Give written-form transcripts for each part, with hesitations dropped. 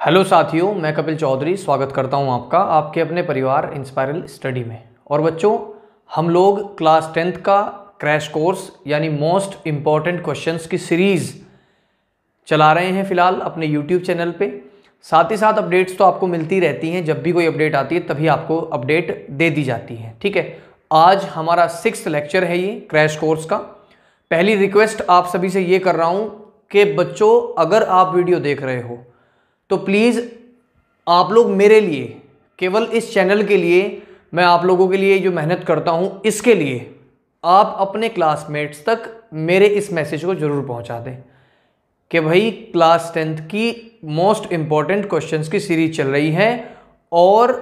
Hello साथियों, मैं कपिल चौधरी स्वागत करता हूं आपका आपके अपने परिवार इंस्पायरल स्टडी में। और बच्चों, हम लोग क्लास 10th का क्रैश कोर्स यानी मोस्ट इम्पॉर्टेंट क्वेश्चंस की सीरीज़ चला रहे हैं फ़िलहाल अपने यूट्यूब चैनल पे। साथ ही साथ अपडेट्स तो आपको मिलती रहती हैं, जब भी कोई अपडेट आती है तभी आपको अपडेट दे दी जाती है। ठीक है, आज हमारा 6th लेक्चर है ये क्रैश कोर्स का। पहली रिक्वेस्ट आप सभी से ये कर रहा हूँ कि बच्चों, अगर आप वीडियो देख रहे हो तो प्लीज़ आप लोग मेरे लिए, केवल इस चैनल के लिए, मैं आप लोगों के लिए जो मेहनत करता हूँ इसके लिए आप अपने क्लासमेट्स तक मेरे इस मैसेज को ज़रूर पहुँचा दें कि भाई क्लास 10th की मोस्ट इम्पॉर्टेंट क्वेश्चंस की सीरीज चल रही है और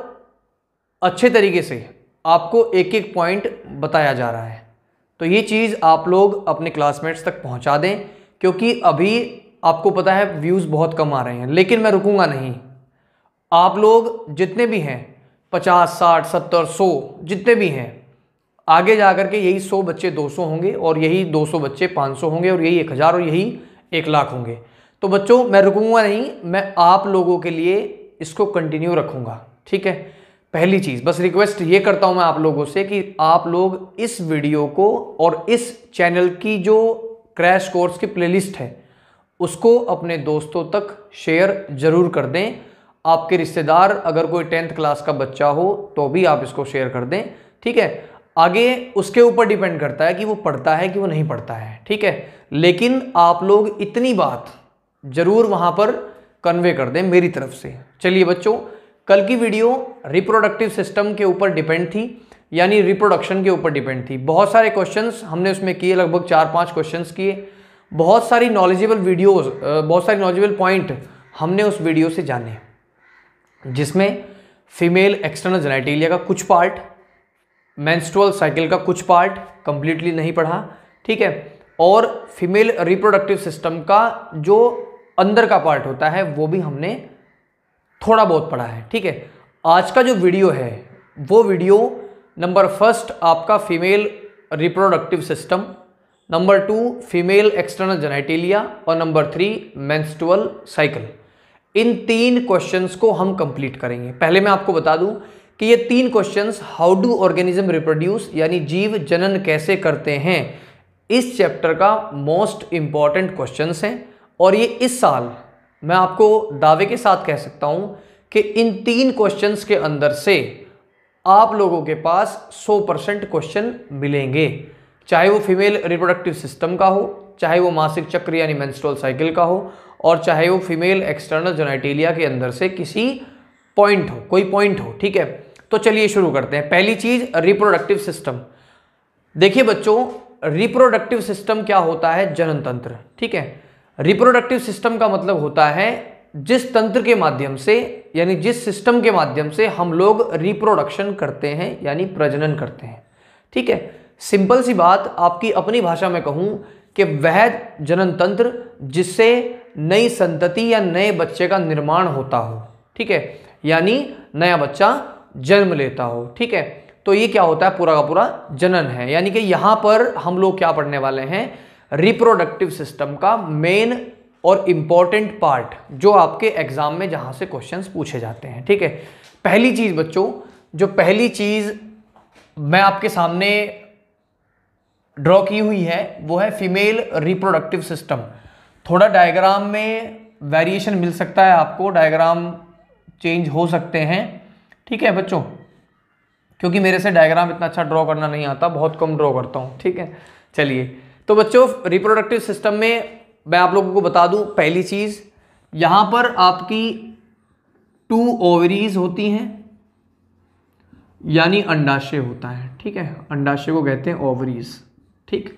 अच्छे तरीके से आपको एक एक पॉइंट बताया जा रहा है। तो ये चीज़ आप लोग अपने क्लासमेट्स तक पहुँचा दें, क्योंकि अभी आपको पता है व्यूज़ बहुत कम आ रहे हैं, लेकिन मैं रुकूंगा नहीं। आप लोग जितने भी हैं 50, 60, 70, 100 जितने भी हैं, आगे जाकर के यही 100 बच्चे 200 होंगे और यही 200 बच्चे 500 होंगे और यही 1000 और यही 1,00,000 होंगे। तो बच्चों, मैं रुकूंगा नहीं, मैं आप लोगों के लिए इसको कंटिन्यू रखूंगा। ठीक है, पहली चीज़ बस रिक्वेस्ट ये करता हूं मैं आप लोगों से कि आप लोग इस वीडियो को और इस चैनल की जो क्रैश कोर्स की प्लेलिस्ट है उसको अपने दोस्तों तक शेयर जरूर कर दें। आपके रिश्तेदार अगर कोई 10th क्लास का बच्चा हो तो भी आप इसको शेयर कर दें। ठीक है, आगे उसके ऊपर डिपेंड करता है कि वो पढ़ता है कि वो नहीं पढ़ता है। ठीक है, लेकिन आप लोग इतनी बात जरूर वहां पर कन्वे कर दें मेरी तरफ से। चलिए बच्चों, कल की वीडियो रिप्रोडक्टिव सिस्टम के ऊपर डिपेंड थी, यानी रिप्रोडक्शन के ऊपर डिपेंड थी। बहुत सारे क्वेश्चंस हमने उसमें किए, लगभग 4-5 क्वेश्चंस किए। बहुत सारी नॉलेजेबल वीडियोस, बहुत सारी नॉलेजेबल पॉइंट हमने उस वीडियो से जाने, जिसमें फीमेल एक्सटर्नल जेनिटलिया का कुछ पार्ट, मेंस्ट्रुअल साइकिल का कुछ पार्ट कंप्लीटली नहीं पढ़ा। ठीक है, और फीमेल रिप्रोडक्टिव सिस्टम का जो अंदर का पार्ट होता है वो भी हमने थोड़ा बहुत पढ़ा है। ठीक है, आज का जो वीडियो है वो वीडियो नंबर 1 आपका female reproductive system, number 2 female external genitalia और नंबर 3 मेंस्ट्रुअल साइकिल। इन 3 क्वेश्चंस को हम कंप्लीट करेंगे। पहले मैं आपको बता दूं कि ये 3 questions how do organism reproduce यानी जीव जनन कैसे करते हैं, इस चैप्टर का मोस्ट इंपॉर्टेंट क्वेश्चंस हैं। और ये इस साल मैं आपको दावे के साथ कह सकता हूं कि इन 3 क्वेश्चंस के अंदर से आप लोगों के पास 100% क्वेश्चन मिलेंगे, चाहे वो फीमेल रिप्रोडक्टिव सिस्टम का हो, चाहे वो मासिक चक्र यानी मेंस्ट्रुअल साइकिल का हो, और चाहे वो फीमेल एक्सटर्नल जेनिटलिया के अंदर से किसी पॉइंट हो, कोई पॉइंट हो। ठीक है, तो चलिए शुरू करते हैं। पहली चीज रिप्रोडक्टिव सिस्टम। देखिए बच्चों, रिप्रोडक्टिव सिस्टम क्या होता है? जनन तंत्र। ठीक है, रिप्रोडक्टिव सिस्टम का मतलब होता है जिस तंत्र के माध्यम से, यानी जिस सिस्टम के माध्यम से हम लोग रिप्रोडक्शन करते हैं यानी प्रजनन करते हैं। ठीक है, सिंपल सी बात आपकी अपनी भाषा में कहूं कि वह जनन तंत्र जिससे नई संतति या नए बच्चे का निर्माण होता हो। ठीक है, यानी नया बच्चा जन्म लेता हो। ठीक है, तो ये क्या होता है? पूरा का पूरा जनन है। यानी कि यहां पर हम लोग क्या पढ़ने वाले हैं? रिप्रोडक्टिव सिस्टम का मेन और इंपॉर्टेंट पार्ट, जो आपके एग्जाम में जहां से क्वेश्चंस पूछे जाते हैं। ठीक है, पहली चीज बच्चों, जो पहली चीज मैं आपके सामने ड्रॉ की हुई है वो है फीमेल रिप्रोडक्टिव सिस्टम। थोड़ा डायग्राम में वेरिएशन मिल सकता है आपको, डायग्राम चेंज हो सकते हैं। ठीक है बच्चों, क्योंकि मेरे से डायग्राम इतना अच्छा ड्रॉ करना नहीं आता, बहुत कम ड्रॉ करता हूं। ठीक है, चलिए तो बच्चों, रिप्रोडक्टिव सिस्टम में मैं आप लोगों को बता दूं, पहली चीज यहां पर आपकी 2 ओवरीज होती हैं, यानी अंडाशय होता है। ठीक है, अंडाशय को कहते हैं ओवरीज। ठीक,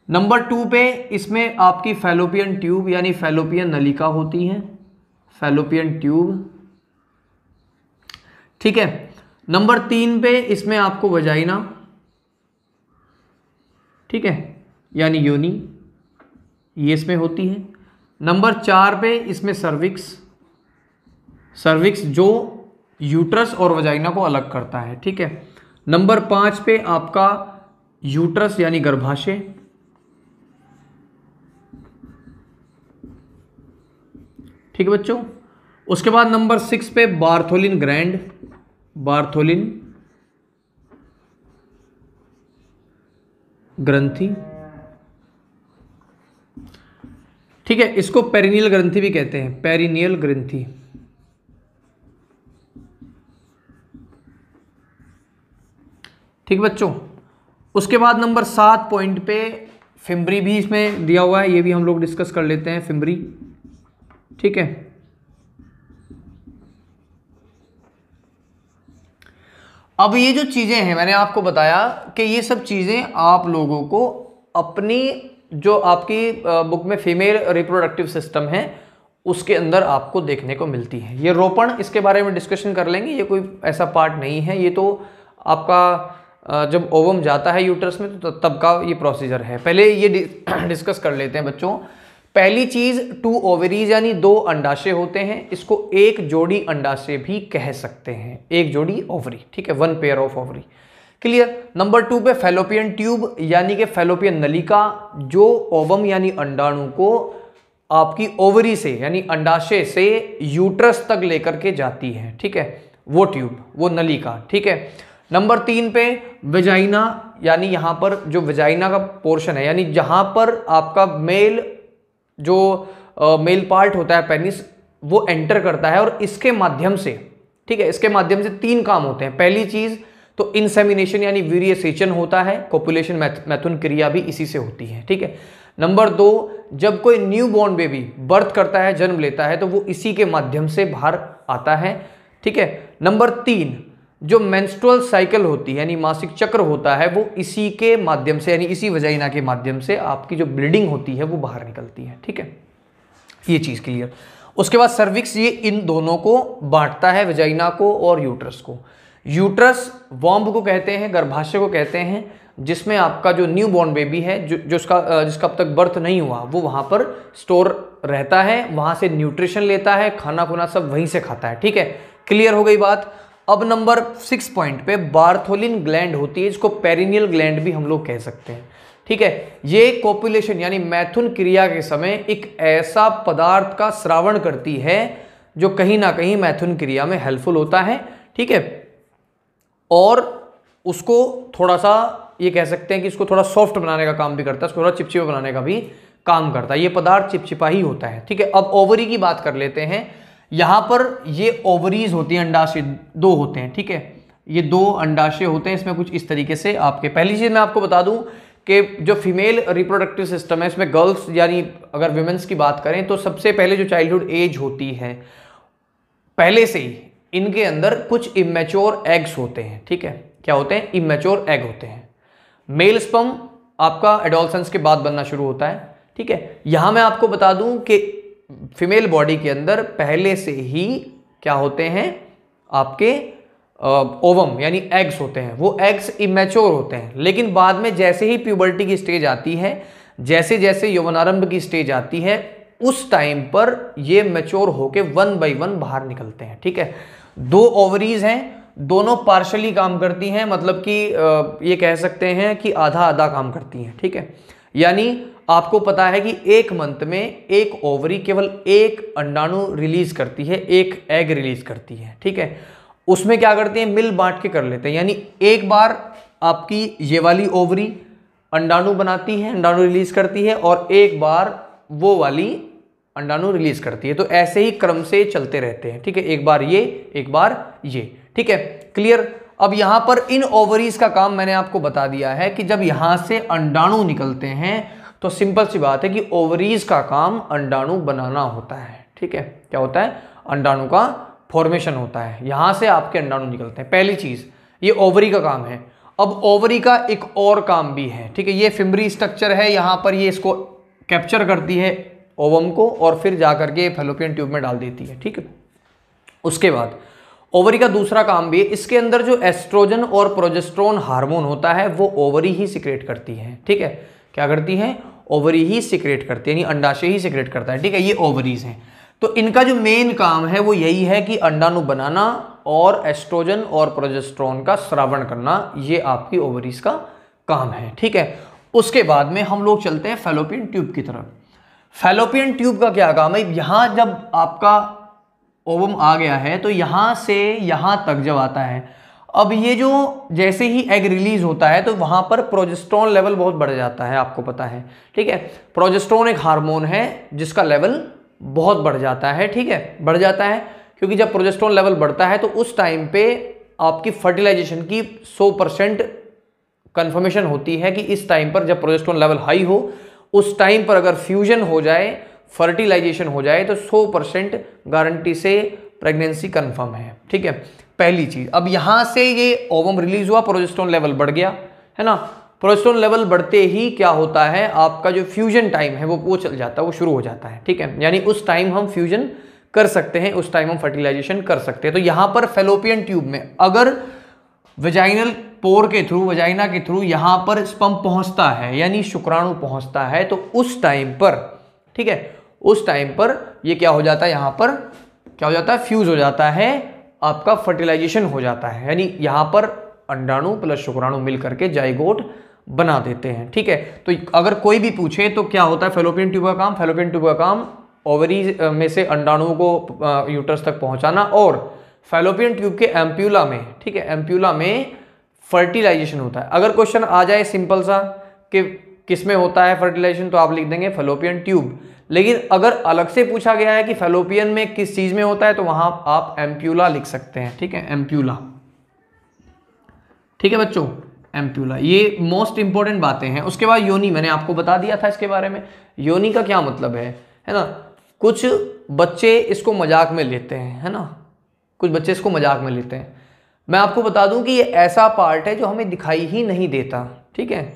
नंबर 2 पे इसमें आपकी फैलोपियन ट्यूब यानी फैलोपियन नलिका होती है, फैलोपियन ट्यूब। ठीक है, नंबर 3 पे इसमें आपको वजाइना, ठीक है, यानी योनि, ये इसमें होती है। नंबर 4 पे इसमें सर्विक्स, सर्विक्स जो यूट्रस और वजाइना को अलग करता है। ठीक है, नंबर 5 पे आपका यूट्रस यानी गर्भाशय। ठीक है बच्चों, उसके बाद नंबर 6 पे बार्थोलिन ग्लैंड, बार्थोलिन ग्रंथि, ठीक है, इसको पेरिनियल ग्रंथि भी कहते हैं, पेरिनियल ग्रंथि। ठीक बच्चों, उसके बाद नंबर 7 पॉइंट पे फिम्बरी भी इसमें दिया हुआ है, ये भी हम लोग डिस्कस कर लेते हैं, फिम्बरी। ठीक है, अब ये जो चीजें हैं मैंने आपको बताया कि ये सब चीजें आप लोगों को अपनी जो आपकी बुक में फीमेल रिप्रोडक्टिव सिस्टम है उसके अंदर आपको देखने को मिलती है। ये रोपण, इसके बारे में डिस्कशन कर लेंगे, ये कोई ऐसा पार्ट नहीं है, ये तो आपका जब ओवम जाता है यूट्रस में तो तब का ये प्रोसीजर है। पहले ये डिस्कस कर लेते हैं बच्चों। पहली चीज 2 ओवरीज यानी 2 अंडाशय होते हैं, इसको एक जोड़ी अंडाशय भी कह सकते हैं, एक जोड़ी ओवरी। ठीक है, 1 pair of ovary. Clear. Number 2 पे फैलोपियन ट्यूब यानी कि फैलोपियन नलिका, जो ओवम यानी अंडाणु को आपकी ओवरी से यानी अंडाशय से यूट्रस तक लेकर के जाती है। ठीक है, वो ट्यूब, वो नलिका। ठीक है। नंबर 3 पे वेजाइना, यानी यहां पर जो वेजाइना का पोर्शन है यानी जहां पर आपका मेल जो मेल पार्ट होता है पेनिस, वो एंटर करता है और इसके माध्यम से, ठीक है, इसके माध्यम से 3 काम होते हैं। पहली चीज तो इंसेमिनेशन यानी वीर्य सेचन होता है, कोपुलेशन मैथुन क्रिया भी इसी से होती है। ठीक है। नंबर 2, जब कोई न्यू बॉर्न बेबी बर्थ करता है, जन्म लेता है, तो वो इसी के माध्यम से बाहर आता है। ठीक है। नंबर 3, जो मेंस्ट्रुअल साइकिल होती है यानी मासिक चक्र होता है, वो इसी के माध्यम से यानी इसी वजाइना के माध्यम से आपकी जो ब्लीडिंग होती है वो बाहर निकलती है। ठीक है, ये चीज क्लियर। उसके बाद सर्विक्स, ये इन दोनों को बांटता है, वजाइना को और यूट्रस को। यूट्रस वॉम्ब को कहते हैं, गर्भाशय को कहते हैं, जिसमें आपका जो न्यू बॉर्न बेबी है जो जिसका अब तक बर्थ नहीं हुआ, वो वहां पर स्टोर रहता है, वहां से न्यूट्रिशन लेता है, खाना खुना सब वहीं से खाता है। ठीक है, क्लियर हो गई बात। अब नंबर 6 पॉइंट पे बार्थोलिन ग्लैंड होती है, इसको पेरिनियल ग्लैंड भी हम लोग कह सकते हैं। ठीक है, ये कोपुलेशन यानी मैथुन क्रिया के समय एक ऐसा पदार्थ का स्रावण करती है जो कहीं ना कहीं मैथुन क्रिया में हेल्पफुल होता है। ठीक है, और उसको थोड़ा सा ये कह सकते हैं कि इसको थोड़ा सॉफ्ट बनाने का काम भी करता है, इसको थोड़ा चिपचिपा बनाने का भी काम करता है। ये पदार्थ चिपचिपा ही होता है। ठीक है, अब ओवरी की बात कर लेते हैं। यहां पर ये ओवरीज होती हैं, अंडाशय 2 होते हैं। ठीक है, ये 2 अंडाशय होते हैं, इसमें कुछ इस तरीके से आपके। पहली चीज मैं आपको बता दूं कि जो फीमेल रिप्रोडक्टिव सिस्टम है, इसमें गर्ल्स यानी अगर विमेंस की बात करें तो सबसे पहले जो चाइल्डहुड एज होती है, पहले से ही इनके अंदर कुछ इमेच्योर एग्स होते हैं। ठीक है, क्या होते हैं? इमेच्योर एग होते हैं। मेल स्पर्म आपका एडोलसेंस के बाद बनना शुरू होता है। ठीक है, यहां मैं आपको बता दूं कि फीमेल बॉडी के अंदर पहले से ही क्या होते हैं, आपके ओवम यानी एग्स होते हैं। वो एग्स इमेच्योर होते हैं, लेकिन बाद में जैसे ही प्यूबर्टी की स्टेज आती है, जैसे जैसे यौवनारंभ की स्टेज आती है, उस टाइम पर ये मैच्योर होके 1 बाय 1 बाहर निकलते हैं। ठीक है, 2 ओवरीज हैं, दोनों पार्शली काम करती हैं, मतलब कि ये कह सकते हैं कि आधा आधा काम करती हैं। ठीक है, यानी आपको पता है कि एक मंथ में एक ओवरी केवल एक अंडाणु रिलीज करती है, एक एग रिलीज करती है। ठीक है, उसमें क्या करते हैं, मिल बांट के कर लेते हैं, यानी एक बार आपकी ये वाली ओवरी अंडाणु बनाती है, अंडाणु रिलीज करती है, और एक बार वो वाली अंडाणु रिलीज करती है। तो ऐसे ही क्रम से चलते रहते हैं। ठीक है, एक बार ये, एक बार ये। ठीक है, क्लियर। अब यहां पर इन ओवरीज का काम मैंने आपको बता दिया है कि जब यहां से अंडाणु निकलते हैं तो सिंपल सी बात है कि ओवरीज का काम अंडाणु बनाना होता है। ठीक है, क्या होता है? अंडाणु का फॉर्मेशन होता है, यहां से आपके अंडाणु निकलते हैं। पहली चीज ये ओवरी का काम है। अब ओवरी का एक और काम भी है। ठीक है, ये फिम्बरी स्ट्रक्चर है, यहां पर ये इसको कैप्चर करती है ओवम को और फिर जाकर के फैलोपियन ट्यूब में डाल देती है। ठीक है, उसके बाद ओवरी का दूसरा काम भी है, इसके अंदर जो एस्ट्रोजन और प्रोजेस्टेरोन हार्मोन होता है वो ओवरी ही सिक्रेट करती है। ठीक है, क्या करती है? ओवरी ही सिक्रेट करती है, यानी अंडाशय ही सिक्रेट करता है। ठीक है, ये ओवरीज हैं। तो इनका जो मेन काम है वो यही है कि अंडाणु बनाना और एस्ट्रोजन और प्रोजेस्टेरोन का स्रावण करना, ये आपकी ओवरीज का काम है। ठीक है, उसके बाद में हम लोग चलते हैं फैलोपियन ट्यूब की तरफ। फैलोपियन ट्यूब का क्या काम है? यहां जब आपका ओवम आ गया है तो यहाँ से यहाँ तक जब आता है, अब ये जो जैसे ही एग रिलीज होता है तो वहाँ पर प्रोजेस्टेरोन लेवल बहुत बढ़ जाता है, आपको पता है, ठीक है। प्रोजेस्टेरोन एक हार्मोन है जिसका लेवल बहुत बढ़ जाता है, ठीक है, बढ़ जाता है, क्योंकि जब प्रोजेस्टेरोन लेवल बढ़ता है तो उस टाइम पे आपकी फर्टिलाइजेशन की 100% कंफर्मेशन होती है कि इस टाइम पर जब प्रोजेस्टेरोन लेवल हाई हो, उस टाइम पर अगर फ्यूजन हो जाए, फर्टिलाइजेशन हो जाए तो 100% गारंटी से प्रेगनेंसी कंफर्म है, ठीक है, पहली चीज। अब यहां से ये ओवम रिलीज हुआ, प्रोजेस्टेरोन लेवल बढ़ गया, है ना। प्रोजेस्टेरोन लेवल बढ़ते ही क्या होता है, आपका जो फ्यूजन टाइम है वो चल जाता है, वो शुरू हो जाता है, ठीक है, यानी उस टाइम हम फ्यूजन कर सकते हैं, उस टाइम हम फर्टिलाइजेशन कर सकते हैं। तो यहां पर फैलोपियन ट्यूब में अगर वेजाइनल पोर के थ्रू, वजाइना के थ्रू यहां पर स्पर्म पहुंचता है, यानी शुक्राणु पहुंचता है, तो उस टाइम पर, ठीक है, उस टाइम पर ये क्या हो जाता है, यहां पर क्या हो जाता है, फ्यूज हो जाता है, आपका फर्टिलाइजेशन हो जाता है, यानी यहां पर अंडाणु प्लस शुक्राणु मिल करके जाइगोट बना देते हैं, ठीक है। तो अगर कोई भी पूछे तो क्या होता है फैलोपियन ट्यूब का काम, फैलोपियन ट्यूब का काम ओवरी में से अंडाणुओं को यूट्रस तक पहुंचाना और फैलोपियन ट्यूब के एम्प्यूला में, ठीक है, एम्प्यूला में फर्टिलाइजेशन होता है। अगर क्वेश्चन आ जाए सिंपल सा कि किस में होता है फर्टिलाइजेशन, तो आप लिख देंगे फैलोपियन ट्यूब। लेकिन अगर अलग से पूछा गया है कि फैलोपियन में किस चीज में होता है, तो वहां आप एम्प्यूला लिख सकते हैं, ठीक है, एम्प्यूला, ठीक है बच्चों, एम्प्यूला। ये मोस्ट इंपॉर्टेंट बातें हैं। उसके बाद योनि, मैंने आपको बता दिया था इसके बारे में। योनि का क्या मतलब है ना। कुछ बच्चे इसको मजाक में लेते हैं, है ना, कुछ बच्चे इसको मजाक में लेते हैं। मैं आपको बता दूं कि ये ऐसा पार्ट है जो हमें दिखाई ही नहीं देता, ठीक है,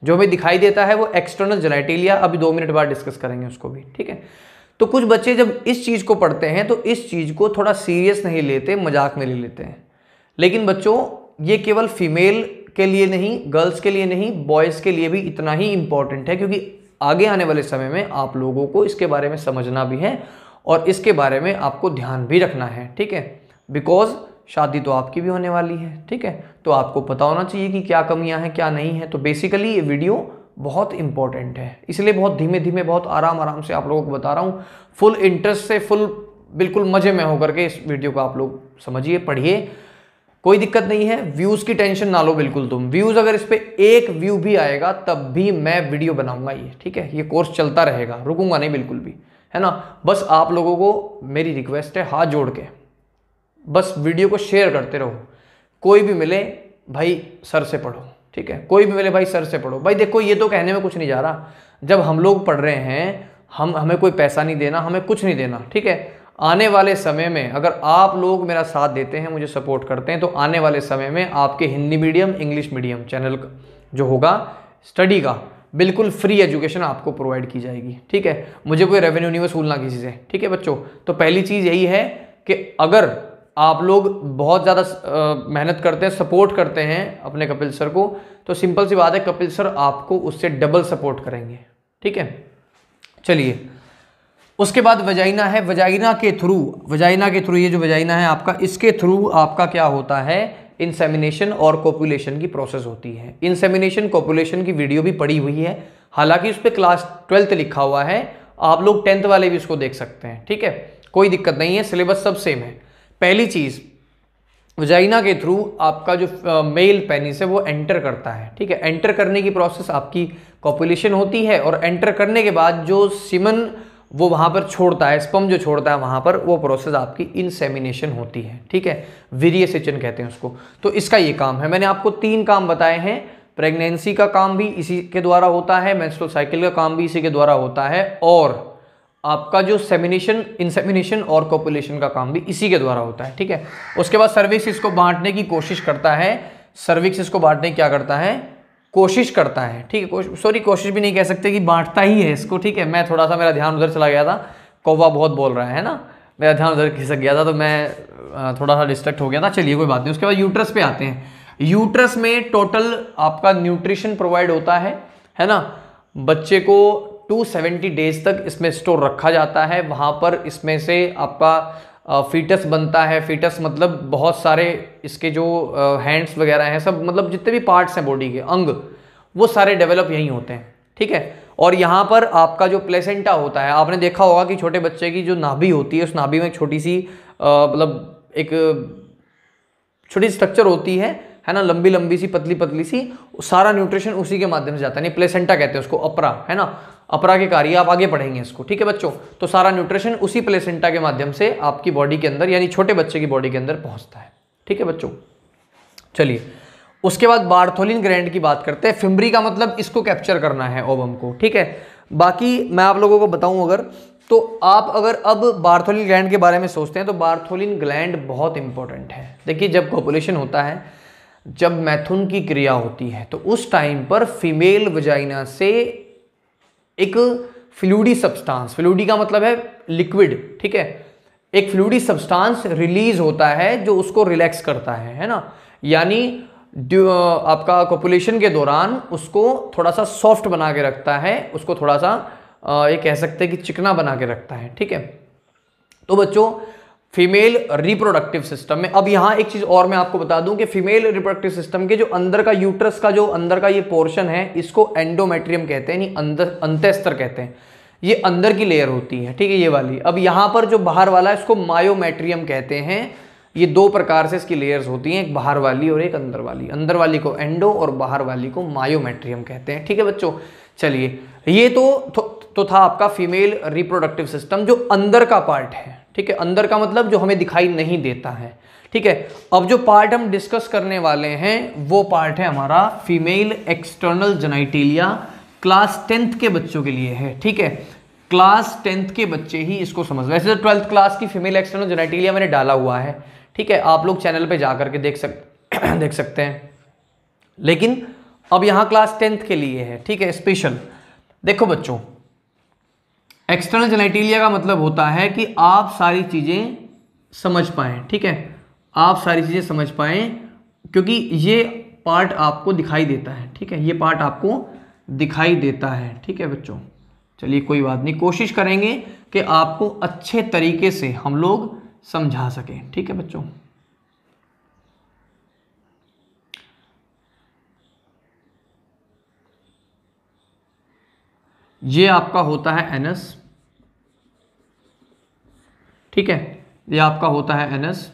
जो हमें दिखाई देता है वो एक्सटर्नल जेनेटिलिया, अभी 2 मिनट बाद डिस्कस करेंगे उसको भी, ठीक है। तो कुछ बच्चे जब इस चीज को पढ़ते हैं तो इस चीज को थोड़ा सीरियस नहीं लेते, मजाक में ले लेते हैं। लेकिन बच्चों ये केवल फीमेल के लिए नहीं, गर्ल्स के लिए नहीं, बॉयज के लिए भी इतना ही इंपॉर्टेंट है, क्योंकि आगे आने वाले समय में आप लोगों को इसके बारे में समझना भी है और इसके बारे में आपको ध्यान भी रखना है, ठीक है। बिकॉज शादी तो आपकी भी होने वाली है, ठीक है, तो आपको पता होना चाहिए कि क्या कमियां हैं क्या नहीं है। तो बेसिकली ये वीडियो बहुत इंपॉर्टेंट है, इसलिए बहुत धीमे धीमे, बहुत आराम आराम से आप लोगों को बता रहा हूँ, फुल इंटरेस्ट से, फुल बिल्कुल मजे में होकर के इस वीडियो को आप लोग समझिए, पढ़िए, कोई दिक्कत नहीं है। व्यूज की टेंशन ना लो बिल्कुल तुम, व्यूज अगर इस पे 1 व्यू भी आएगा तब भी मैं वीडियो बनाऊंगा ये, ठीक है, ये कोर्स चलता रहेगा, रुकूंगा नहीं बिल्कुल भी, है ना। बस आप लोगों को मेरी रिक्वेस्ट है, हाथ जोड़ के बस वीडियो को शेयर करते रहो। कोई भी मिले भाई सर से पढ़ो, ठीक है, कोई भी मिले भाई सर से पढ़ो। भाई देखो ये तो कहने में कुछ नहीं जा रहा, जब हम लोग पढ़ रहे हैं, हमें कोई पैसा नहीं देना, हमें कुछ नहीं देना, ठीक है। आने वाले समय में अगर आप लोग मेरा साथ देते हैं, मुझे सपोर्ट करते हैं, तो आने वाले समय में आपके Hindi medium, English medium channel जो होगा स्टडी का, बिल्कुल फ्री एजुकेशन आपको प्रोवाइड की जाएगी, ठीक है। मुझे कोई रेवेन्यू नहीं वसूलना किसी से, ठीक है बच्चों। तो पहली चीज़ यही है कि अगर आप लोग बहुत ज़्यादा मेहनत करते हैं, सपोर्ट करते हैं अपने कपिल सर को, तो सिंपल सी बात है, कपिल सर आपको उससे डबल सपोर्ट करेंगे, ठीक है। चलिए, उसके बाद वजाइना है, वजाइना के थ्रू ये जो वजाइना है आपका, इसके थ्रू आपका क्या होता है, इंसेमिनेशन और कोपुलेशन की प्रोसेस होती है। इंसेमिनेशन कोपुलेशन की वीडियो भी पड़ी हुई है, हालांकि उस पर क्लास 12th लिखा हुआ है, आप लोग 10th वाले भी उसको देख सकते हैं, ठीक है, कोई दिक्कत नहीं है, सिलेबस सब सेम है। पहली चीज, वजाइना के थ्रू आपका जो मेल पेनिस है वो एंटर करता है, ठीक है। एंटर करने की प्रोसेस आपकी कॉपुलेशन होती है, और एंटर करने के बाद जो सीमन वो वहां पर छोड़ता है, स्पर्म जो छोड़ता है वहां पर, वो प्रोसेस आपकी इंसेमिनेशन होती है, ठीक है, वीर्य सेचन कहते हैं उसको। तो इसका ये काम है। मैंने आपको 3 काम बताए हैं, प्रेगनेंसी का काम भी इसी के द्वारा होता है, मेंस्ट्रुअल साइकिल का काम भी इसी के द्वारा होता है, और आपका जो सेमिनेशन, इंसेमिनेशन और कॉपुलेशन का काम भी इसी के द्वारा होता है, ठीक है। उसके बाद सर्विक्स इसको बांटने की कोशिश करता है, सर्विक्स इसको बांटने की क्या करता है, कोशिश करता है, ठीक है। सॉरी, कोशिश भी नहीं कह सकते कि बांटता ही है इसको, ठीक है। मैं थोड़ा सा, मेरा ध्यान उधर चला गया था, कौवा बहुत बोल रहा है ना, मेरा ध्यान उधर खिसक गया था, तो मैं थोड़ा सा डिस्ट्रैक्ट हो गया था। चलिए कोई बात नहीं। उसके बाद यूट्रस पे आते हैं। यूट्रस में टोटल आपका न्यूट्रिशन प्रोवाइड होता है ना। बच्चे को 270 डेज तक इसमें स्टोर रखा जाता है, वहाँ पर इसमें से आपका फीटस बनता है। फीटस मतलब बहुत सारे इसके जो हैंड्स वगैरह हैं, सब मतलब जितने भी पार्ट्स हैं बॉडी के, अंग, वो सारे डेवलप यहीं होते हैं, ठीक है। और यहाँ पर आपका जो प्लेसेंटा होता है, आपने देखा होगा कि छोटे बच्चे की जो नाभि होती है, उस नाभि में एक छोटी सी मतलब एक छोटी स्ट्रक्चर होती है ना, लंबी लंबी सी पतली पतली सी, सारा न्यूट्रिशन उसी के माध्यम से जाता है। नहीं, प्लेसेंटा कहते हैं उसको, अपरा है ना, अपरा के कार्य आप आगे पढ़ेंगे इसको, ठीक है बच्चों। तो सारा न्यूट्रिशन उसी प्लेसेंटा के माध्यम से आपकी बॉडी के अंदर, यानी छोटे बच्चे की बॉडी के अंदर पहुंचता है, ठीक है बच्चों। चलिए उसके बाद बार्थोलिन ग्लैंड की बात करते हैं। फिम्बरी का मतलब इसको कैप्चर करना है, ओवम को, ठीक है। बाकी मैं आप लोगों को बताऊं अगर, तो आप अगर अब बार्थोलिन ग्लैंड के बारे में सोचते हैं तो बार्थोलिन ग्लैंड बहुत इंपॉर्टेंट है। देखिए जब कोपुलेशन होता है, जब मैथुन की क्रिया होती है, तो उस टाइम पर फीमेल वजाइना से एक फ्लूइडी सब्सटेंस, फ्लूइडी का मतलब है लिक्विड, ठीक है, एक फ्लूइडी सब्सटेंस रिलीज होता है जो उसको रिलैक्स करता है ना, यानी आपका कोपुलेशन के दौरान उसको थोड़ा सा सॉफ्ट बना के रखता है, उसको थोड़ा सा ये कह सकते हैं कि चिकना बना के रखता है, ठीक है। तो बच्चों फीमेल रिप्रोडक्टिव सिस्टम में, अब यहाँ एक चीज और मैं आपको बता दूं कि फीमेल रिप्रोडक्टिव सिस्टम के जो अंदर का यूट्रस का जो अंदर का ये पोर्शन है, इसको एंडोमेट्रियम कहते हैं, नहीं अंदर अंतःस्तर कहते हैं, ये अंदर की लेयर होती है, ठीक है, ये वाली। अब यहाँ पर जो बाहर वाला है इसको मायोमेट्रियम कहते हैं। ये दो प्रकार से इसकी लेयर्स होती हैं, एक बाहर वाली और एक अंदर वाली। अंदर वाली को एंडो और बाहर वाली को मायोमेट्रियम कहते हैं, ठीक है बच्चों। चलिए ये तो था आपका फीमेल रिप्रोडक्टिव सिस्टम, जो अंदर का पार्ट है, ठीक है। अंदर का मतलब जो हमें दिखाई नहीं देता है, ठीक है। अब जो पार्ट हम डिस्कस करने वाले हैं वो पार्ट है हमारा female external genitalia, class 10th के बच्चों के लिए है, ठीक है। क्लास 10th के बच्चे ही इसको समझ, वैसे तो 12th क्लास की फीमेल एक्सटर्नल जेनिटलिया मैंने डाला हुआ है, ठीक है, आप लोग चैनल पे जा करके देख सकते हैं, लेकिन अब यहाँ क्लास 10th के लिए है, ठीक है, स्पेशल। देखो बच्चों एक्सटर्नल जेनिटलिया का मतलब होता है कि आप सारी चीजें समझ पाएं, ठीक है, आप सारी चीजें समझ पाएं, क्योंकि ये पार्ट आपको दिखाई देता है, ठीक है, ये पार्ट आपको दिखाई देता है, ठीक है बच्चों। चलिए कोई बात नहीं, कोशिश करेंगे कि आपको अच्छे तरीके से हम लोग समझा सकें, ठीक है बच्चों। ये आपका होता है एनस, ठीक है, ये आपका होता है एनस।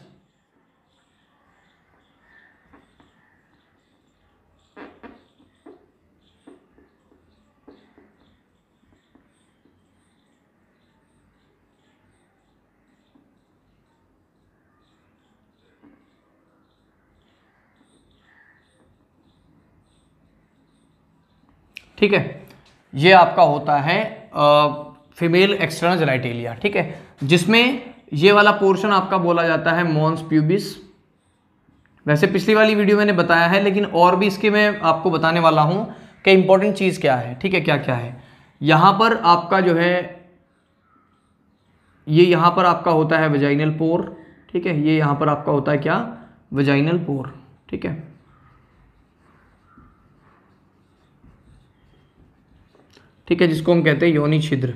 ठीक है, ये आपका होता है फीमेल एक्सटर्नल जेनिटलिया, ठीक है, जिसमें ये वाला पोर्शन आपका बोला जाता है मॉन्स प्यूबिस। वैसे पिछली वाली वीडियो मैंने बताया है, लेकिन और भी इसके मैं आपको बताने वाला हूं कि इंपॉर्टेंट चीज क्या है, ठीक है, क्या क्या है। यहां पर आपका जो है, ये यहां पर आपका होता है वेजाइनल पोर, ठीक है, ये यहां पर आपका होता है क्या, वेजाइनल पोर, ठीक है, ठीक है, जिसको हम कहते हैं योनि छिद्र।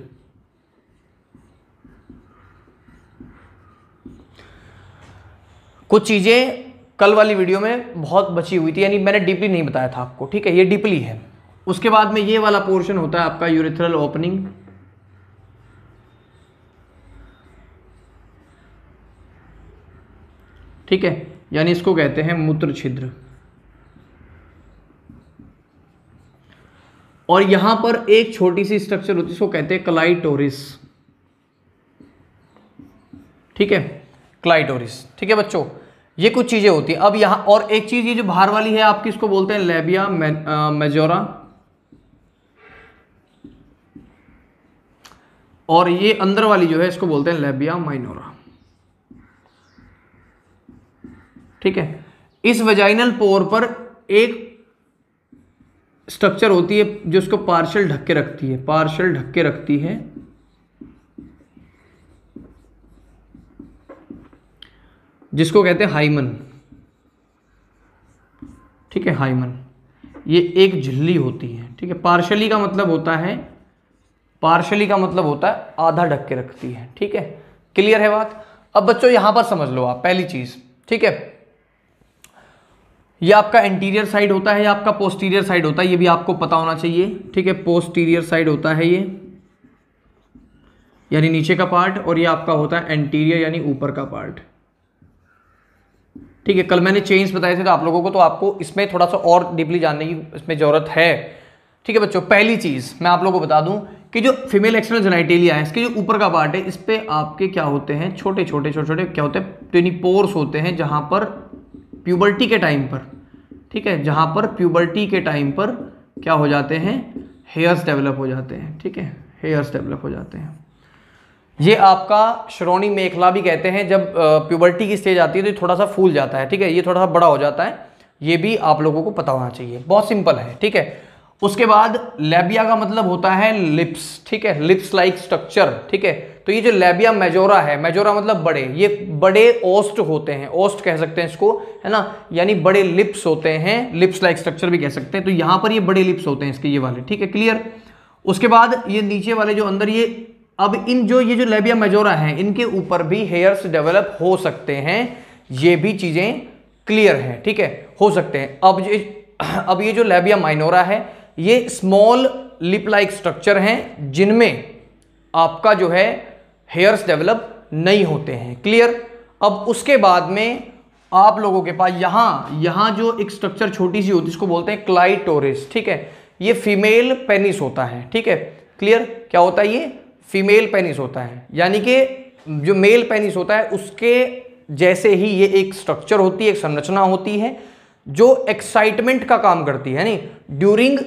कुछ चीजें कल वाली वीडियो में बहुत बची हुई थी, यानी मैंने डीपली नहीं बताया था आपको, ठीक है, ये डीपली है। उसके बाद में ये वाला पोर्शन होता है आपका यूरेथ्रल ओपनिंग, ठीक है, यानी इसको कहते हैं मूत्र छिद्र। और यहां पर एक छोटी सी स्ट्रक्चर होती है, इसको कहते हैं क्लाइटोरिस, ठीक है, क्लाइटोरिस, ठीक है बच्चों। ये कुछ चीजें होती हैं। अब यहां और एक चीज, ये जो बाहर वाली है आपकी, इसको बोलते हैं लेबिया मेजोरा, और ये अंदर वाली जो है इसको बोलते हैं लेबिया माइनोरा, ठीक है। इस वेजाइनल पोर पर एक स्ट्रक्चर होती है जो उसको पार्शियल ढक के रखती है, पार्शियल ढक के रखती है, जिसको कहते हैं हाइमन, ठीक है, हाइमन। ये एक झिल्ली होती है, ठीक है। पार्शियली का मतलब होता है, पार्शियली का मतलब होता है आधा ढक के रखती है, ठीक है, क्लियर है बात। अब बच्चों यहां पर समझ लो आप पहली चीज, ठीक है, ये आपका एंटीरियर साइड होता है या आपका पोस्टीरियर साइड होता है, ये भी आपको पता होना चाहिए, ठीक है, पोस्टीरियर साइड होता है ये यानी नीचे का पार्ट, और ये आपका होता है एंटीरियर यानी ऊपर का पार्ट। ठीक है, कल मैंने चेन्स बताए थे तो आप लोगों को, तो आपको इसमें थोड़ा सा और डीपली जानने की इसमें जरूरत है। ठीक है बच्चों, पहली चीज मैं आप लोगों को बता दूं कि जो फीमेल एक्सटर्नल जेनिटेलिया है, इसके जो ऊपर का पार्ट है, इस पे आपके क्या होते हैं, छोटे छोटे क्या होते हैं, टिनी पोर्स होते हैं, जहां पर प्यूबर्टी के टाइम पर, ठीक है, जहां पर प्यूबर्टी के टाइम पर क्या हो जाते हैं, हेयर्स डेवलप हो जाते हैं। ठीक है, हेयर्स डेवलप हो जाते हैं। ये आपका श्रोणी मेखला भी कहते हैं। जब प्यूबर्टी की स्टेज आती है तो ये थोड़ा सा फूल जाता है। ठीक है, ये थोड़ा सा बड़ा हो जाता है, ये भी आप लोगों को पता होना चाहिए, बहुत सिंपल है। ठीक है, उसके बाद लेबिया का मतलब होता है लिप्स। ठीक है, लिप्स लाइक स्ट्रक्चर। ठीक है, तो ये जो लेबिया मेजोरा है, मेजोरा मतलब बड़े, ये बड़े ओस्ट होते हैं, ओस्ट कह सकते हैं इसको, है ना, यानी बड़े लिप्स होते हैं, लिप्स लाइक स्ट्रक्चर भी कह सकते हैं। तो यहां पर ये बड़े लिप्स होते हैं इसके, ये वाले। ठीक है, क्लियर। उसके बाद ये नीचे वाले जो अंदर ये, अब इन ये जो लेबिया मेजोरा है, इनके ऊपर भी हेयर्स डेवलप हो सकते हैं, ये भी चीजें क्लियर हैं। ठीक है, हो सकते हैं। अब ये जो लेबिया माइनोरा है, ये स्मॉल लिप लाइक स्ट्रक्चर हैं, जिनमें आपका जो है हेयर्स डेवलप नहीं होते हैं। क्लियर। अब उसके बाद में आप लोगों के पास यहां जो एक स्ट्रक्चर छोटी सी होती है, इसको बोलते हैं क्लाइटोरिस। ठीक है, ये फीमेल पेनिस होता है। ठीक है, क्लियर। क्या होता है ये? फीमेल पेनिस होता है, यानी कि जो मेल पेनिस होता है उसके जैसे ही ये एक स्ट्रक्चर होती है, एक संरचना होती है जो एक्साइटमेंट का काम करती है, नहीं ड्यूरिंग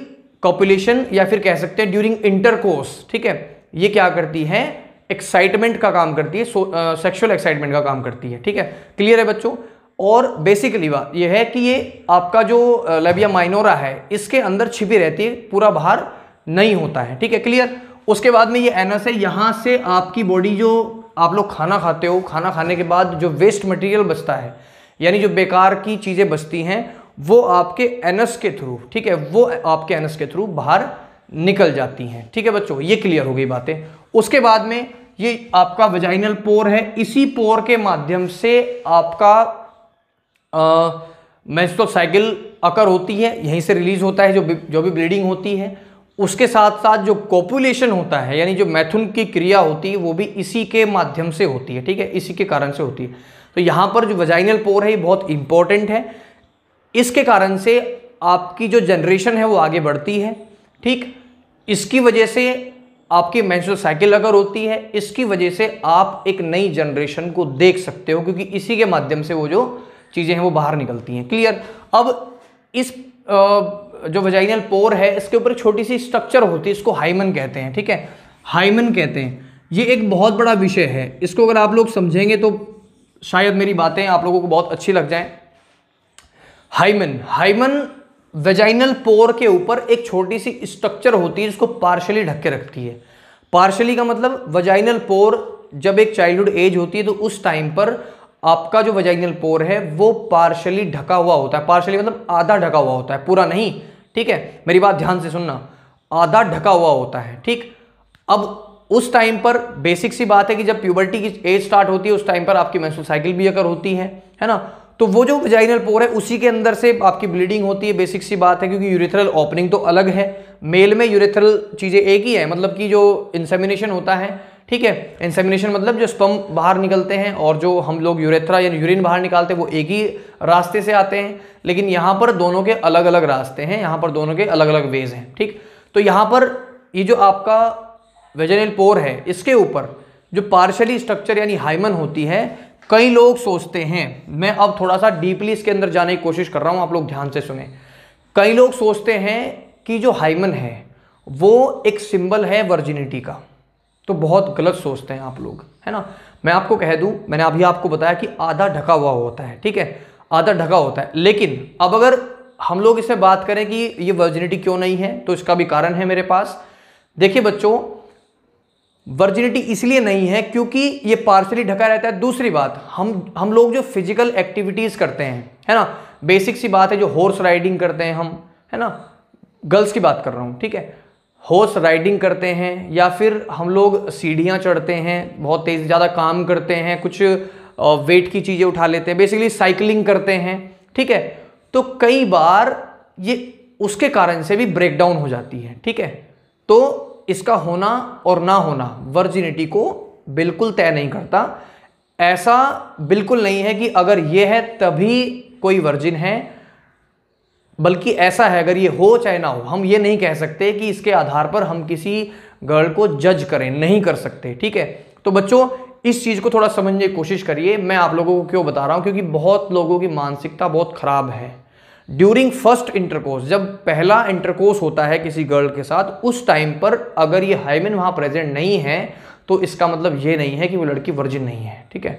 कॉपुलेशन या फिर कह सकते हैं ड्यूरिंग इंटरकोर्स। ठीक है, ये क्या करती है? एक्साइटमेंट का काम करती है, सेक्सुअल एक्साइटमेंट का काम करती है। ठीक है, क्लियर है बच्चों। और बेसिकली बात ये है कि ये आपका जो लेबिया माइनोरा है, इसके अंदर छिपी रहती है, पूरा बाहर नहीं होता है। ठीक है, क्लियर। उसके बाद में ये एनस है, यहां से आपकी बॉडी, जो आप लोग खाना खाते हो, खाना खाने के बाद जो वेस्ट मटेरियल बचता है, यानी जो बेकार की चीजें बचती हैं, वो आपके एनस के थ्रू, ठीक है, वो आपके एनस के थ्रू बाहर निकल जाती हैं। ठीक है बच्चों, ये क्लियर हो गई बातें। उसके बाद में ये आपका वजाइनल पोर है, इसी पोर के माध्यम से आपका मेंस्ट्रुअल साइकिल अकर होती है, यहीं से रिलीज होता है जो भी ब्लीडिंग होती है। उसके साथ साथ जो कोपुलेशन होता है, यानी जो मैथुन की क्रिया होती है, वो भी इसी के माध्यम से होती है। ठीक है, इसी के कारण से होती है। तो यहां पर जो वजाइनल पोर है, ये बहुत इंपॉर्टेंट है। इसके कारण से आपकी जो जनरेशन है वो आगे बढ़ती है। ठीक, इसकी वजह से आपकी मेंस्ट्रुअल साइकिल अगर होती है, इसकी वजह से आप एक नई जनरेशन को देख सकते हो, क्योंकि इसी के माध्यम से वो जो चीजें हैं वो बाहर निकलती हैं। क्लियर। अब इस जो वजाइनल पोर है, इसके ऊपर छोटी सी स्ट्रक्चर होती है, इसको हाइमन कहते हैं। ठीक है, हाइमन कहते हैं। ये एक बहुत बड़ा विषय है, इसको अगर आप लोग समझेंगे तो शायद मेरी बातें आप लोगों को बहुत अच्छी लग जाएं। हाइमन वेजाइनल पोर के ऊपर एक छोटी सी स्ट्रक्चर होती है, जिसको पार्शली ढक के रखती है। पार्शली का मतलब वेजाइनल पोर जब एक चाइल्डहुड एज होती है तो उस टाइम पर आपका जो वेजाइनल पोर है वो पार्शली ढका हुआ होता है। पार्शली मतलब आधा ढका हुआ होता है, पूरा नहीं। ठीक है, मेरी बात ध्यान से सुनना, आधा ढका हुआ होता है। ठीक, अब उस टाइम पर बेसिक सी बात है कि जब प्यूबर्टी की एज स्टार्ट होती है, उस टाइम पर आपकी मेंस्ट्रुअल साइकिल भी अगर होती है ना, तो वो जो वेजाइनल पोर है उसी के अंदर से आपकी ब्लीडिंग होती है। बेसिक सी बात है, क्योंकि यूरेथ्रल ओपनिंग तो अलग है, मेल में यूरेथ्रल चीजें एक ही है, मतलब कि जो इंसेमिनेशन होता है, ठीक है, इंसेमिनेशन मतलब जो स्पर्म बाहर निकलते हैं और जो हम लोग यूरेथ्रा यानी यूरिन बाहर निकालते हैं, वो एक ही रास्ते से आते हैं। लेकिन यहाँ पर दोनों के अलग अलग रास्ते हैं, यहाँ पर दोनों के अलग अलग वेज हैं। ठीक, तो यहाँ पर ये जो आपका वेजाइनल पोर है, इसके ऊपर जो पार्शियली स्ट्रक्चर यानी हाइमन होती है, कई लोग सोचते हैं, मैं अब थोड़ा सा डीपली इसके अंदर जाने की कोशिश कर रहा हूं, आप लोग ध्यान से सुने। कई लोग सोचते हैं कि जो हाइमन है वो एक सिंबल है वर्जिनिटी का, तो बहुत गलत सोचते हैं आप लोग, है ना। मैं आपको कह दूं, मैंने अभी आपको बताया कि आधा ढका हुआ होता है। ठीक है, आधा ढका होता है। लेकिन अब अगर हम लोग इससे बात करें कि ये वर्जिनिटी क्यों नहीं है, तो इसका भी कारण है मेरे पास। देखिए बच्चों, वर्जिनिटी इसलिए नहीं है क्योंकि ये पार्शियली ढका रहता है। दूसरी बात, हम लोग जो फिजिकल एक्टिविटीज करते हैं, है ना, बेसिक सी बात है, जो हॉर्स राइडिंग करते हैं हम, है ना, गर्ल्स की बात कर रहा हूं, ठीक है, हॉर्स राइडिंग करते हैं, या फिर हम लोग सीढ़ियां चढ़ते हैं, बहुत तेज ज़्यादा काम करते हैं, कुछ वेट की चीज़ें उठा लेते हैं, बेसिकली साइकिलिंग करते हैं। ठीक है, तो कई बार ये उसके कारण से भी ब्रेकडाउन हो जाती है। ठीक है, तो इसका होना और ना होना वर्जिनिटी को बिल्कुल तय नहीं करता। ऐसा बिल्कुल नहीं है कि अगर ये है तभी कोई वर्जिन है, बल्कि ऐसा है अगर ये हो चाहे ना हो, हम ये नहीं कह सकते कि इसके आधार पर हम किसी गर्ल को जज करें, नहीं कर सकते। ठीक है, तो बच्चों इस चीज को थोड़ा समझने की कोशिश करिए। मैं आप लोगों को क्यों बता रहा हूं, क्योंकि बहुत लोगों की मानसिकता बहुत खराब है। ड्यूरिंग फर्स्ट इंटरकोर्स, जब पहला इंटरकोर्स होता है किसी गर्ल के साथ, उस टाइम पर अगर ये हाइमेन वहां प्रेजेंट नहीं है तो इसका मतलब ये नहीं है कि वो लड़की वर्जिन नहीं है। ठीक है,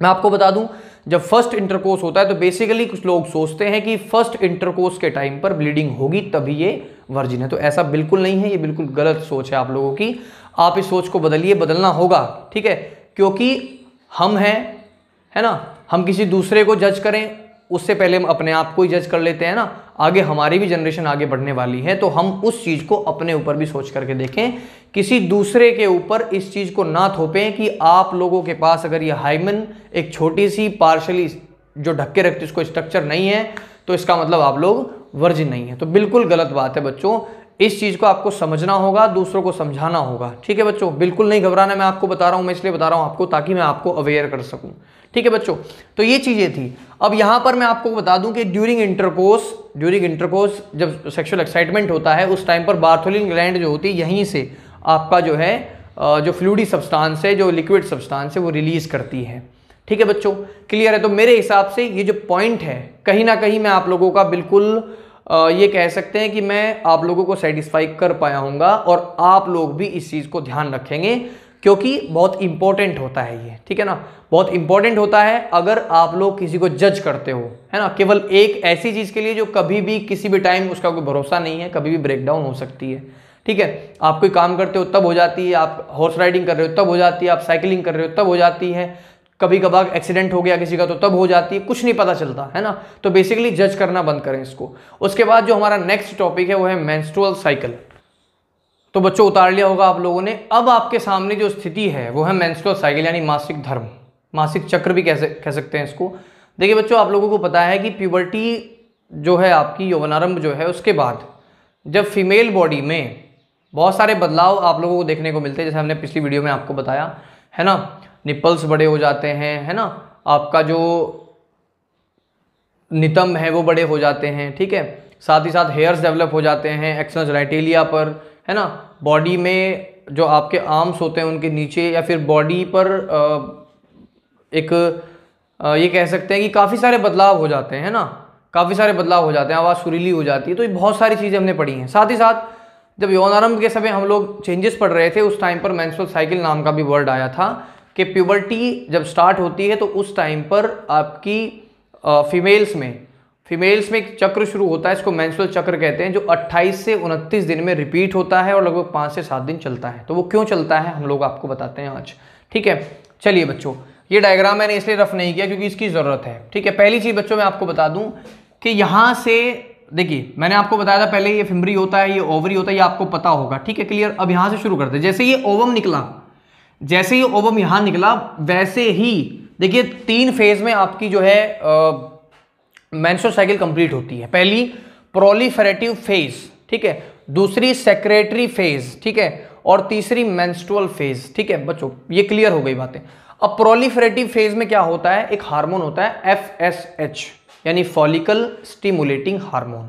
मैं आपको बता दूं, जब फर्स्ट इंटरकोर्स होता है तो बेसिकली कुछ लोग सोचते हैं कि फर्स्ट इंटरकोर्स के टाइम पर ब्लीडिंग होगी तभी ये वर्जिन है। तो ऐसा बिल्कुल नहीं है, ये बिल्कुल गलत सोच है आप लोगों की। आप इस सोच को बदलिए, बदलना होगा। ठीक है, क्योंकि हम हैं, है ना, हम किसी दूसरे को जज करें उससे पहले हम अपने आप को ही जज कर लेते हैं ना। आगे हमारी भी जनरेशन आगे बढ़ने वाली है, तो हम उस चीज को अपने ऊपर भी सोच करके देखें, किसी दूसरे के ऊपर इस चीज को ना थोपें कि आप लोगों के पास अगर ये हाइमेन एक छोटी सी पार्शली जो ढक के रखती उसको स्ट्रक्चर नहीं है तो इसका मतलब आप लोग वर्जिन नहीं है। तो बिल्कुल गलत बात है बच्चों, इस चीज को आपको समझना होगा, दूसरों को समझाना होगा। ठीक है बच्चों, बिल्कुल नहीं घबराना, मैं आपको बता रहा हूं, मैं इसलिए बता रहा हूं आपको ताकि मैं आपको अवेयर कर सकूं। ठीक है बच्चों, तो ये चीजें थी। अब यहां पर मैं आपको बता दूं कि ड्यूरिंग इंटरकोर्स जब सेक्सुअल एक्साइटमेंट होता है उस टाइम पर बार्थोलिन ग्लैंड जो होती है यहीं से आपका जो है जो फ्लूइडी सब्सटेंस है, जो लिक्विड सब्सटेंस है वो रिलीज करती है। ठीक है बच्चों, क्लियर है। तो मेरे हिसाब से ये जो पॉइंट है कहीं ना कहीं मैं आप लोगों का बिल्कुल ये कह सकते हैं कि मैं आप लोगों को सेटिस्फाई कर पाया हूँगा और आप लोग भी इस चीज़ को ध्यान रखेंगे क्योंकि बहुत इंपॉर्टेंट होता है ये। ठीक है ना, बहुत इंपॉर्टेंट होता है अगर आप लोग किसी को जज करते हो, है ना, केवल एक ऐसी चीज़ के लिए जो कभी भी किसी भी टाइम उसका कोई भरोसा नहीं है, कभी भी ब्रेकडाउन हो सकती है। ठीक है, आप कोई काम करते हो तब हो जाती है, आप हॉर्स राइडिंग कर रहे हो तब हो जाती है, आप साइकिलिंग कर रहे हो तब हो जाती है, कभी कभार एक्सीडेंट हो गया किसी का तो तब हो जाती है, कुछ नहीं पता चलता है ना। तो बेसिकली जज करना बंद करें इसको। उसके बाद जो हमारा नेक्स्ट टॉपिक है वो है मेंस्ट्रुअल साइकिल। तो बच्चों उतार लिया होगा आप लोगों ने। अब आपके सामने जो स्थिति है वो है मेंस्ट्रुअल साइकिल यानी मासिक धर्म, मासिक चक्र भी कह सकते हैं इसको। देखिए बच्चों, आप लोगों को पता है कि प्यूबर्टी जो है आपकी यौवनारंभ जो है उसके बाद जब फीमेल बॉडी में बहुत सारे बदलाव आप लोगों को देखने को मिलते हैं, जैसे हमने पिछली वीडियो में आपको बताया है ना, निपल्स बड़े हो जाते हैं, है ना, आपका जो नितंब है वो बड़े हो जाते हैं। ठीक है, साथ ही साथ हेयर्स डेवलप हो जाते हैं एक्सनस जेनिटेलिया पर, है ना, बॉडी में जो आपके आर्म्स होते हैं उनके नीचे या फिर बॉडी पर ये कह सकते हैं कि काफ़ी सारे बदलाव हो जाते हैं, है ना, काफ़ी सारे बदलाव हो जाते हैं, आवाज़ सुरीली हो जाती है। तो ये बहुत सारी चीज़ें हमने पढ़ी हैं। साथ ही साथ जब यौनारंभ के समय हम लोग चेंजेस पढ़ रहे थे उस टाइम पर मेंस्ट्रुअल साइकिल नाम का भी वर्ड आया था कि प्यूबर्टी जब स्टार्ट होती है तो उस टाइम पर आपकी फीमेल्स में एक चक्र शुरू होता है, इसको मेंस्ट्रुअल चक्र कहते हैं, जो 28 से 29 दिन में रिपीट होता है और लगभग 5 से 7 दिन चलता है। तो वो क्यों चलता है हम लोग आपको बताते हैं आज। ठीक है, चलिए बच्चों, ये डायग्राम मैंने इसलिए रफ नहीं किया क्योंकि इसकी ज़रूरत है। ठीक है, पहली चीज़ बच्चों मैं आपको बता दूं कि यहाँ से देखिए मैंने आपको बताया था पहले ये फिम्बरी होता है, ये ओवरी होता है, ये आपको पता होगा। ठीक है, क्लियर। अब यहाँ से शुरू करते हैं। जैसे ये ओवम निकला, जैसे ये ओवम यहाँ निकला वैसे ही देखिए 3 फेज में आपकी जो है मेंस्ट्रुअल साइकिल कंप्लीट होती है। पहली प्रोलिफेरेटिव फेज, ठीक है, दूसरी सेक्रेटरी फेज, ठीक है, और तीसरी मेंस्ट्रुअल फेज। ठीक है बच्चों, ये क्लियर हो गई बातें। अब प्रोलिफेरेटिव फेज में क्या होता है, एक हार्मोन होता है FSH यानी फॉलिकल स्टिमुलेटिंग हार्मोन।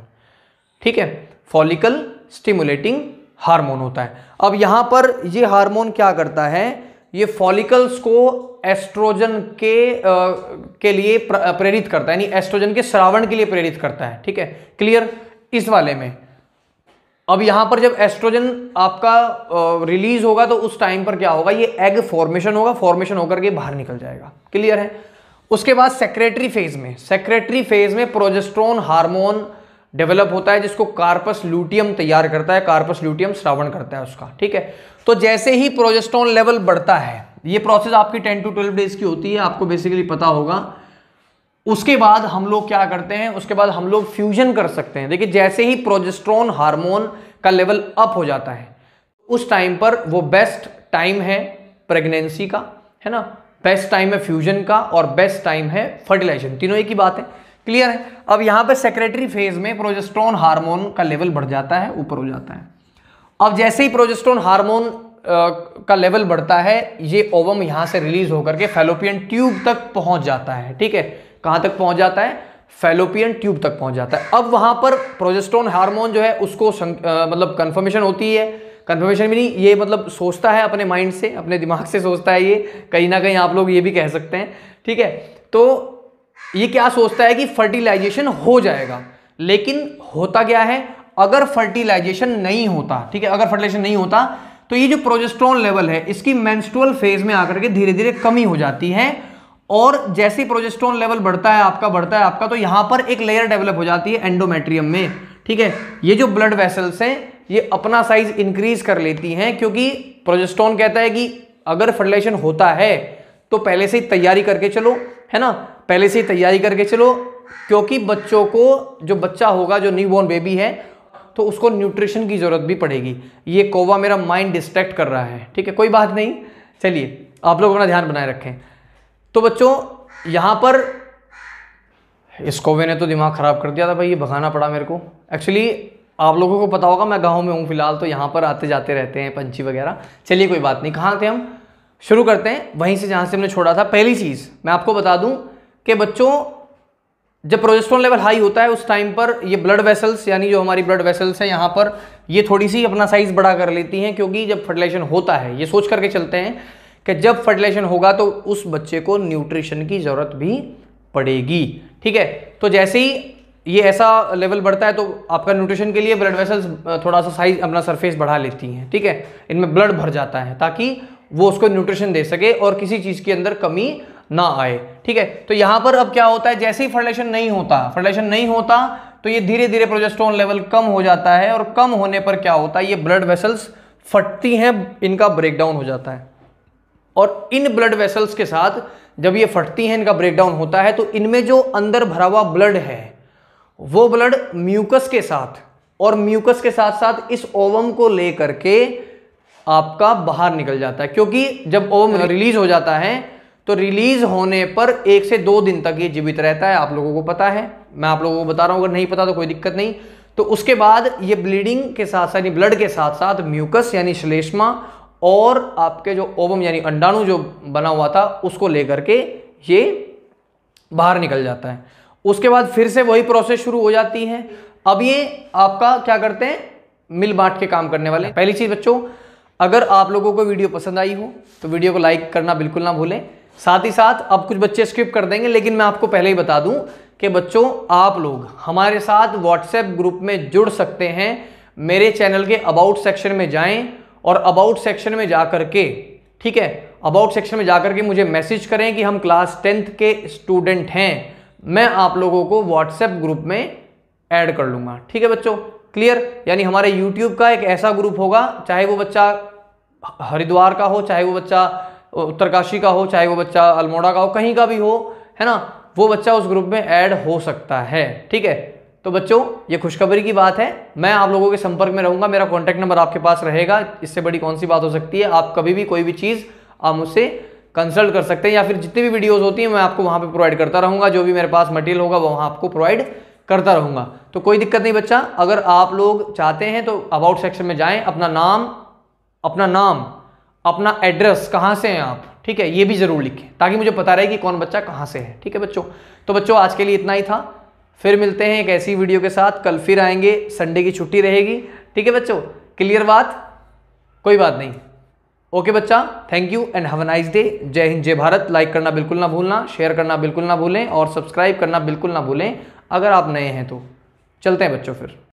ठीक है, फॉलिकल स्टिमुलेटिंग हार्मोन होता है। अब यहां पर ये हार्मोन क्या करता है, ये फॉलिकल्स को एस्ट्रोजन के लिए प्रेरित करता है, यानी एस्ट्रोजन के स्रावण के लिए प्रेरित करता है। ठीक है, क्लियर इस वाले में। अब यहां पर जब एस्ट्रोजन आपका रिलीज होगा तो उस टाइम पर क्या होगा, ये एग फॉर्मेशन होगा, फॉर्मेशन होकर के बाहर निकल जाएगा। क्लियर है। उसके बाद सेक्रेटरी फेज में प्रोजेस्टेरोन हार्मोन डेवलप होता है जिसको कार्पस लूटियम तैयार करता है, कार्पस लूटियम स्रावण करता है उसका। ठीक है, तो जैसे ही प्रोजेस्टेरोन लेवल बढ़ता है, ये प्रोसेस आपकी 10 to 12 डेज की होती है, आपको बेसिकली पता होगा। उसके बाद हम लोग क्या करते हैं, उसके बाद हम लोग फ्यूजन कर सकते हैं। देखिए जैसे ही प्रोजेस्टेरोन हार्मोन का लेवल अप हो जाता है उस टाइम पर वो बेस्ट टाइम है प्रेगनेंसी का, है ना, बेस्ट टाइम है फ्यूजन का और बेस्ट टाइम है फर्टिलाइजेशन, तीनों एक ही बात है। क्लियर है। अब यहां पे सेक्रेटरी फेज में प्रोजेस्टेरोन हार्मोन का लेवल बढ़ जाता है, ऊपर हो जाता है। अब जैसे ही प्रोजेस्टेरोन हार्मोन का लेवल बढ़ता है, ये ओवम यहां से रिलीज होकर के फैलोपियन ट्यूब तक पहुंच जाता है। ठीक है, कहां तक पहुंच जाता है? फैलोपियन ट्यूब तक पहुंच जाता है। अब वहां पर प्रोजेस्टेरोन हार्मोन जो है उसको मतलब कंफर्मेशन होती है। कंफर्मेशन भी नहीं, ये मतलब सोचता है अपने माइंड से, अपने दिमाग से सोचता है, ये कहीं ना कहीं आप लोग ये भी कह सकते हैं। ठीक है, तो ये क्या सोचता है कि फर्टिलाइजेशन हो जाएगा, लेकिन होता क्या है, अगर फर्टिलाइजेशन नहीं होता, ठीक है, अगर फर्टिलाइजेशन नहीं होता तो ये जो प्रोजेस्टेरोन लेवल है इसकी मेंस्ट्रुअल फेज में आकर के धीरे धीरे कमी हो जाती है। और जैसे ही प्रोजेस्टेरोन लेवल बढ़ता है आपका, तो यहां पर एक लेयर डेवलप हो जाती है एंडोमेट्रियम में। ठीक है, ये जो ब्लड वेसल्स हैं ये अपना साइज इंक्रीज कर लेती हैं, क्योंकि प्रोजेस्टेरोन कहता है कि अगर फर्टिलाइजेशन होता है तो पहले से ही तैयारी करके चलो, है ना, पहले से ही तैयारी करके चलो, क्योंकि बच्चों को, जो बच्चा होगा, जो न्यूबॉर्न बेबी है, तो उसको न्यूट्रिशन की जरूरत भी पड़ेगी। ये कौवा मेरा माइंड डिस्ट्रैक्ट कर रहा है। ठीक है, कोई बात नहीं, चलिए आप लोग अपना ध्यान बनाए रखें। तो बच्चों यहां पर इस कौवे ने तो दिमाग खराब कर दिया था भाई, ये भगाना पड़ा मेरे को। एक्चुअली आप लोगों को पता होगा मैं गांव में हूं फिलहाल, तो यहाँ पर आते जाते रहते हैं पंछी वगैरह। चलिए कोई बात नहीं, कहाँ थे हम? शुरू करते हैं वहीं से जहां से हमने छोड़ा था। पहली चीज मैं आपको बता दूं कि बच्चों, जब प्रोजेस्टेरोन लेवल हाई होता है उस टाइम पर ये ब्लड वेसल्स, यानी जो हमारी ब्लड वेसल्स हैं यहाँ पर, ये थोड़ी सी अपना साइज बड़ा कर लेती हैं, क्योंकि जब फर्टिलाइजेशन होता है, ये सोच करके चलते हैं कि जब फर्टिलाइजेशन होगा तो उस बच्चे को न्यूट्रिशन की जरूरत भी पड़ेगी। ठीक है, तो जैसे ही ये ऐसा लेवल बढ़ता है तो आपका न्यूट्रिशन के लिए ब्लड वेसल्स थोड़ा सा साइज, अपना सरफेस बढ़ा लेती हैं। ठीक है, इनमें ब्लड भर जाता है ताकि वो उसको न्यूट्रिशन दे सके और किसी चीज के अंदर कमी ना आए। ठीक है, तो यहां पर अब क्या होता है, जैसे ही फर्टिलाइजेशन नहीं होता तो ये धीरे धीरे प्रोजेस्टेरोन लेवल कम हो जाता है, और कम होने पर क्या होता है, ये ब्लड वेसल्स फटती हैं, इनका ब्रेकडाउन हो जाता है। और इन ब्लड वेसल्स के साथ जब ये फटती हैं, इनका ब्रेकडाउन होता है, तो इनमें जो अंदर भरा हुआ ब्लड है वो ब्लड म्यूकस के साथ, और म्यूकस के साथ साथ इस ओवम को लेकर के आपका बाहर निकल जाता है। क्योंकि जब ओवम रिलीज हो जाता है तो रिलीज होने पर 1 से 2 दिन तक ये जीवित रहता है, आप लोगों को पता है, मैं आप लोगों को बता रहा हूं, अगर नहीं पता तो कोई दिक्कत नहीं। तो उसके बाद ये ब्लीडिंग के साथ साथ, यानी ब्लड के साथ साथ म्यूकस यानी श्लेष्मा और आपके जो ओवम यानी अंडाणु जो बना हुआ था उसको लेकर के ये बाहर निकल जाता है। उसके बाद फिर से वही प्रोसेस शुरू हो जाती है। अब ये आपका क्या करते हैं, मिल बांट के काम करने वाले। पहली चीज बच्चों, अगर आप लोगों को वीडियो पसंद आई हो तो वीडियो को लाइक करना बिल्कुल ना भूलें। साथ ही साथ अब कुछ बच्चे स्किप कर देंगे, लेकिन मैं आपको पहले ही बता दूं कि बच्चों आप लोग हमारे साथ व्हाट्सएप ग्रुप में जुड़ सकते हैं। मेरे चैनल के अबाउट सेक्शन में जाएं और अबाउट सेक्शन में जाकर के, ठीक है, अबाउट सेक्शन में जाकर के मुझे मैसेज करें कि हम क्लास 10th के स्टूडेंट हैं। मैं आप लोगों को व्हाट्सएप ग्रुप में ऐड कर लूंगा। ठीक है बच्चों, क्लियर? यानी हमारे यूट्यूब का एक ऐसा ग्रुप होगा, चाहे वो बच्चा हरिद्वार का हो, चाहे वो बच्चा उत्तरकाशी का हो, चाहे वो बच्चा अल्मोड़ा का हो, कहीं का भी हो, है ना, वो बच्चा उस ग्रुप में ऐड हो सकता है। ठीक है, तो बच्चों ये खुशखबरी की बात है, मैं आप लोगों के संपर्क में रहूंगा, मेरा कॉन्टैक्ट नंबर आपके पास रहेगा। इससे बड़ी कौन सी बात हो सकती है। आप कभी भी कोई भी चीज़ आप मुझसे कंसल्ट कर सकते हैं, या फिर जितनी भी वीडियोस होती हैं मैं आपको वहाँ पे प्रोवाइड करता रहूँगा। जो भी मेरे पास मटेरियल होगा वो वहाँ आपको प्रोवाइड करता रहूँगा। तो कोई दिक्कत नहीं बच्चा, अगर आप लोग चाहते हैं तो अबाउट सेक्शन में जाएँ, अपना नाम, अपना एड्रेस, कहाँ से हैं आप, ठीक है, ये भी जरूर लिखें ताकि मुझे पता रहे कि कौन बच्चा कहाँ से है। ठीक है बच्चों, तो बच्चों आज के लिए इतना ही था। फिर मिलते हैं एक ऐसी वीडियो के साथ, कल फिर आएंगे, संडे की छुट्टी रहेगी। ठीक है बच्चों, क्लियर बात? कोई बात नहीं। ओके बच्चा, thank you and have a nice day. जय हिंद, जय भारत। लाइक करना बिल्कुल ना भूलना, शेयर करना बिल्कुल ना भूलें और सब्सक्राइब करना बिल्कुल ना भूलें अगर आप नए हैं तो। चलते हैं बच्चों फिर।